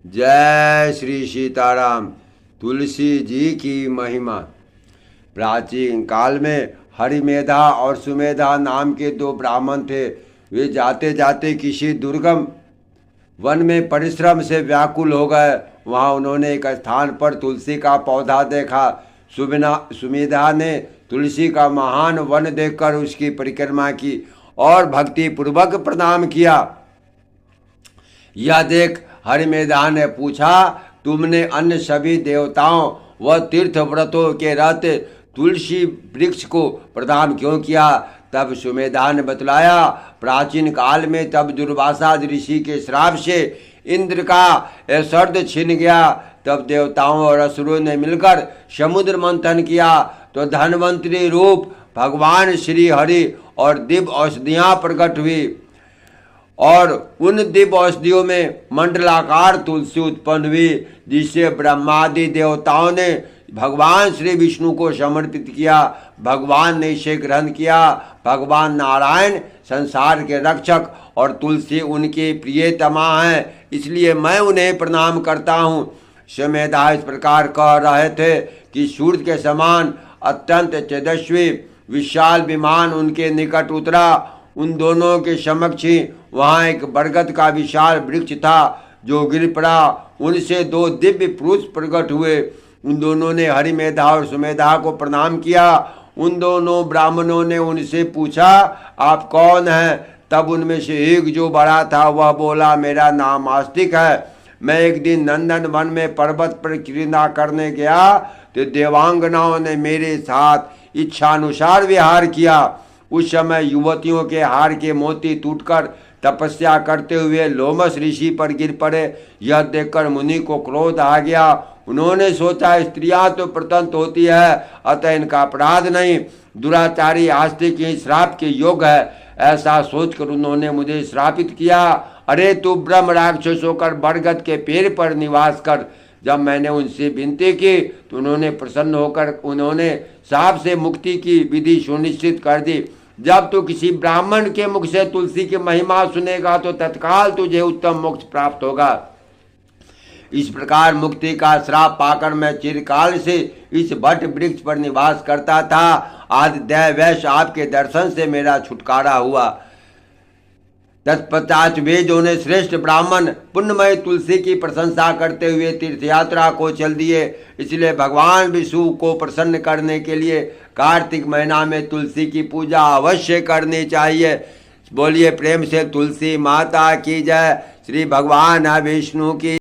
जय श्री सीताराम। तुलसी जी की महिमा। प्राचीन काल में हरिमेधा और सुमेधा नाम के दो ब्राह्मण थे। वे जाते जाते किसी दुर्गम वन में परिश्रम से व्याकुल हो गए। वहाँ उन्होंने एक स्थान पर तुलसी का पौधा देखा। सुमेधा ने तुलसी का महान वन देखकर उसकी परिक्रमा की और भक्ति पूर्वक प्रणाम किया। यह देख हरिमेधा ने पूछा, तुमने अन्य सभी देवताओं व तीर्थ व्रतों के रहते तुलसी वृक्ष को प्रदान क्यों किया? तब सुमेधा ने बतलाया, प्राचीन काल में तब दुर्वासा ऋषि के श्राप से इंद्र का ऐश्वर्य छिन गया। तब देवताओं और असुरों ने मिलकर समुद्र मंथन किया तो धनवंतरी रूप भगवान श्री हरि और दिव्य औषधियाँ प्रकट हुई और उन दिव्य औषधियों में मंडलाकार तुलसी उत्पन्न हुई, जिसे ब्रह्मादि देवताओं ने भगवान श्री विष्णु को समर्पित किया। भगवान ने इसे ग्रहण किया। भगवान नारायण संसार के रक्षक और तुलसी उनके प्रियतमा हैं, इसलिए मैं उन्हें प्रणाम करता हूँ। सुमेधा इस प्रकार कह रहे थे कि सूर्य के समान अत्यंत तेजस्वी विशाल विमान उनके निकट उतरा। उन दोनों के समक्ष ही वहाँ एक बरगद का विशाल वृक्ष था जो गिर पड़ा। उनसे दो दिव्य पुरुष प्रकट हुए। उन दोनों ने हरिमेधा और सुमेधा को प्रणाम किया। उन दोनों ब्राह्मणों ने उनसे पूछा, आप कौन हैं? तब उनमें से एक जो बड़ा था वह बोला, मेरा नाम आस्तिक है। मैं एक दिन नंदन वन में पर्वत पर क्रीड़ा करने गया तो देवांगनाओं ने मेरे साथ इच्छानुसार विहार किया। उस समय युवतियों के हार के मोती टूटकर तपस्या करते हुए लोमस ऋषि पर गिर पड़े। यह देखकर मुनि को क्रोध आ गया। उन्होंने सोचा, स्त्रियां तो प्रतंत होती है, अतः इनका अपराध नहीं, दुराचारी आस्तिक ही श्राप के योग्य है। ऐसा सोचकर उन्होंने मुझे श्रापित किया। अरे तू ब्रह्म राक्षस होकर बरगद के पेड़ पर निवास कर। जब मैंने उनसे विनती की तो उन्होंने प्रसन्न होकर उन्होंने शाप से मुक्ति की विधि सुनिश्चित कर दी। जब तू किसी ब्राह्मण के मुख से तुलसी की महिमा सुनेगा तो तत्काल तुझे उत्तम मोक्ष प्राप्त होगा। इस प्रकार मुक्ति का श्राप पाकर मैं चिरकाल से इस वट वृक्ष पर निवास करता था। आज दैवैश आपके दर्शन से मेरा छुटकारा हुआ। तत्पश्चात वे जो ने श्रेष्ठ ब्राह्मण पुण्यमय तुलसी की प्रशंसा करते हुए तीर्थ यात्रा को चल दिए। इसलिए भगवान विष्णु को प्रसन्न करने के लिए कार्तिक महीना में तुलसी की पूजा अवश्य करनी चाहिए। बोलिए प्रेम से तुलसी माता की जय। श्री भगवान विष्णु की